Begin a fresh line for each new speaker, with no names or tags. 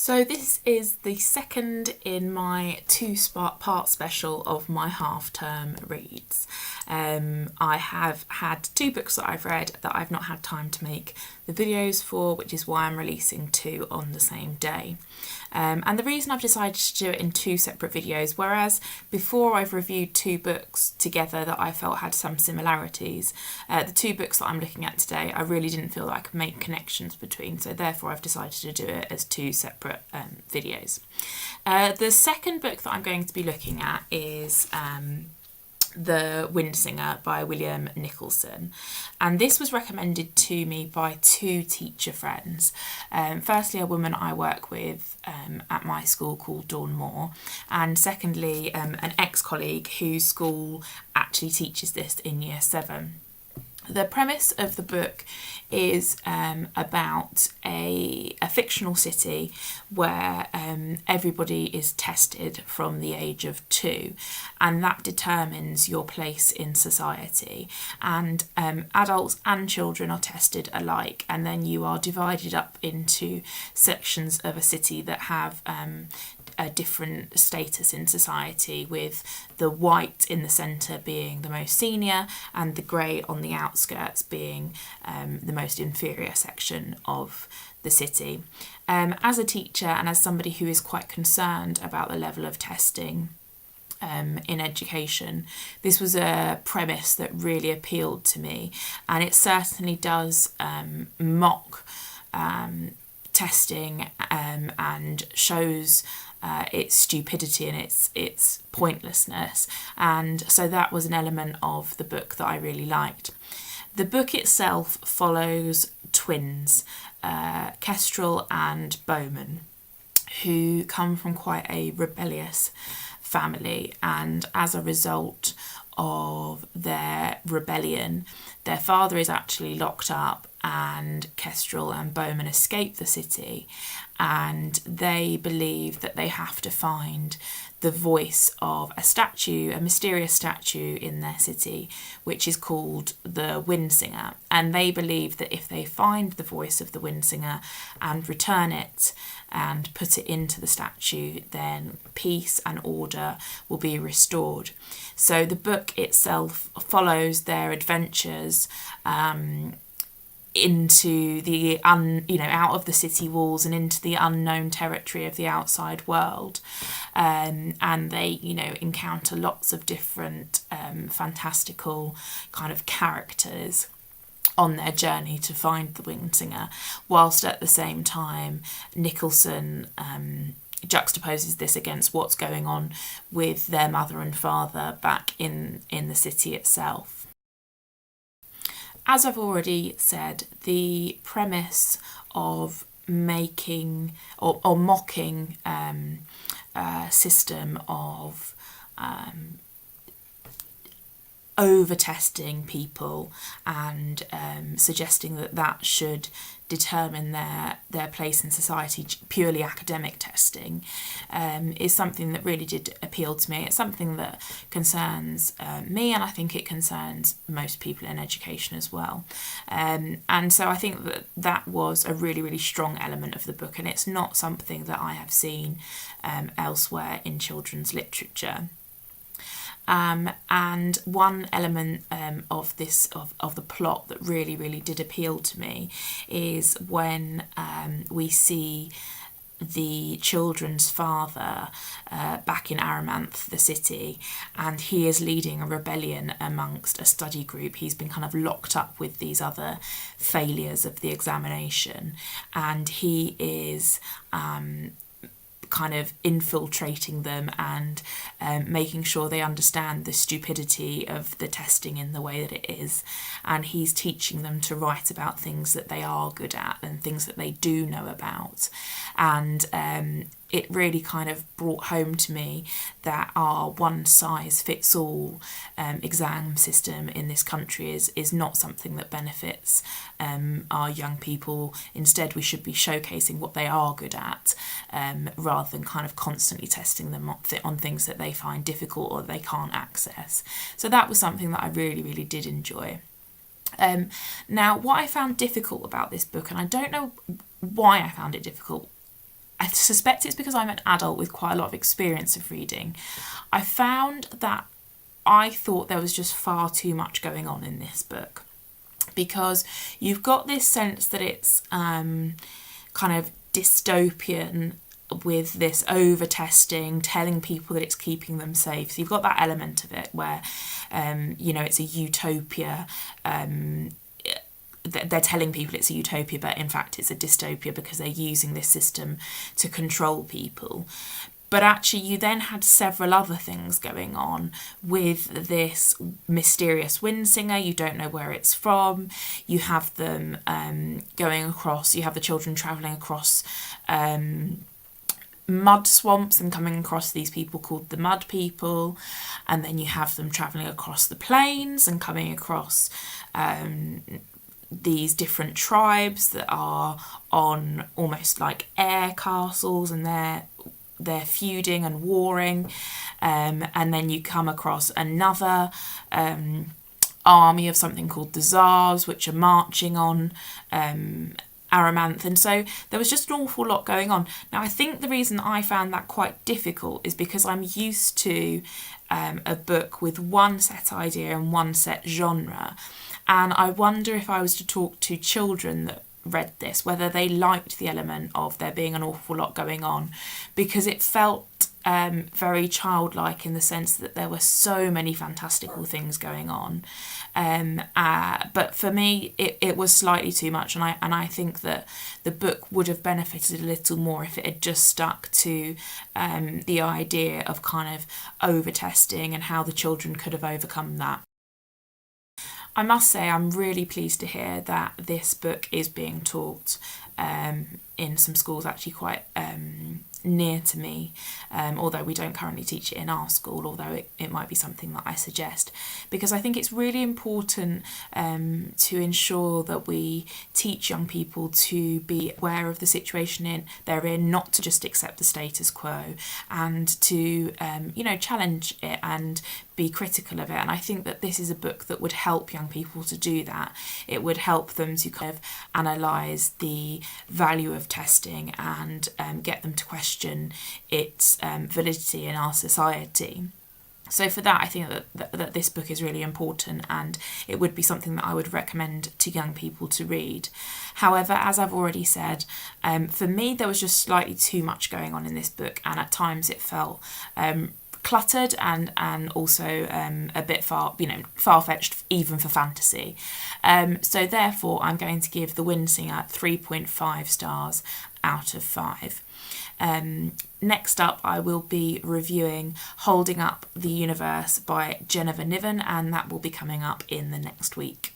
So this is the second in my two-part special of my half-term reads. I have had two books that I've read that I've not had time to make the videos for, which is why I'm releasing two on the same day. And the reason I've decided to do it in two separate videos, whereas before I've reviewed two books together that I felt had some similarities, the two books that I'm looking at today I really didn't feel that I could make connections between, so therefore I've decided to do it as two separate videos. The second book that I'm going to be looking at is The Wind Singer by William Nicholson, and this was recommended to me by two teacher friends. Firstly, a woman I work with at my school called Dawn Moore, and secondly an ex-colleague whose school actually teaches this in Year 7. The premise of the book is about a fictional city where everybody is tested from the age of 2, and that determines your place in society. And adults and children are tested alike, and then you are divided up into sections of a city that have a different status in society, with the white in the centre being the most senior and the grey on the outskirts being the most inferior section of the city. As a teacher and as somebody who is quite concerned about the level of testing in education, this was a premise that really appealed to me, and it certainly does mock testing and shows its stupidity and its pointlessness, and so that was an element of the book that I really liked. The book itself follows twins, Kestrel and Bowman, who come from quite a rebellious family, and as a result of their rebellion, their father is actually locked up, and Kestrel and Bowman escape the city, and they believe that they have to find the voice of a statue, a mysterious statue in their city, which is called the Wind Singer. And they believe that if they find the voice of the Wind Singer and return it and put it into the statue, then peace and order will be restored. So the book itself follows their adventures into the out of the city walls and into the unknown territory of the outside world, and they encounter lots of different fantastical kind of characters on their journey to find the Wind Singer, whilst at the same time Nicholson juxtaposes this against what's going on with their mother and father back in the city itself. As I've already said, the premise of making or mocking a system of over-testing people and suggesting that should determine their place in society, purely academic testing, is something that really did appeal to me. It's something that concerns me, and I think it concerns most people in education as well. And so I think that was a really, really strong element of the book, and it's not something that I have seen elsewhere in children's literature. And one element of the plot that really, really did appeal to me is when we see the children's father back in Aramanth, the city, and he is leading a rebellion amongst a study group. He's been kind of locked up with these other failures of the examination, and he is kind of infiltrating them and making sure they understand the stupidity of the testing in the way that it is, and he's teaching them to write about things that they are good at and things that they do know about. And it really kind of brought home to me that our one-size-fits-all exam system in this country is not something that benefits our young people. Instead, we should be showcasing what they are good at, rather than kind of constantly testing them on things that they find difficult or they can't access. So that was something that I really, really did enjoy. Now, what I found difficult about this book, and I don't know why I found it difficult, I suspect it's because I'm an adult with quite a lot of experience of reading. I found that I thought there was just far too much going on in this book, because you've got this sense that it's kind of dystopian, with this over testing, telling people that it's keeping them safe. So you've got that element of it where, it's a utopia. They're telling people it's a utopia, but in fact it's a dystopia because they're using this system to control people. But actually you then had several other things going on with this mysterious wind singer. You don't know where it's from. You have them going across, you have the children travelling across mud swamps and coming across these people called the mud people, and then you have them travelling across the plains and coming across these different tribes that are on almost like air castles, and they're feuding and warring, and then you come across another army of something called the Tsars, which are marching on Aramanth. And so there was just an awful lot going on. Now, I think the reason I found that quite difficult is because I'm used to a book with one set idea and one set genre. And I wonder if I was to talk to children that read this, whether they liked the element of there being an awful lot going on, because it felt very childlike in the sense that there were so many fantastical things going on. But for me, it was slightly too much, and I think that the book would have benefited a little more if it had just stuck to the idea of kind of over testing and how the children could have overcome that. I must say I'm really pleased to hear that this book is being taught in some schools actually quite near to me, although we don't currently teach it in our school, although it might be something that I suggest, because I think it's really important to ensure that we teach young people to be aware of the situation they're in, not to just accept the status quo, and to challenge it and be critical of it. And I think that this is a book that would help young people to do that. It would help them to kind of analyse the value of testing and get them to question its validity in our society. So for that, I think that this book is really important, and it would be something that I would recommend to young people to read. However, as I've already said, for me there was just slightly too much going on in this book, and at times it felt cluttered and also a bit far-fetched even for fantasy. So therefore I'm going to give The Wind Singer 3.5 stars out of 5. Next up, I will be reviewing Holding Up the Universe by Jennifer Niven, and that will be coming up in the next week.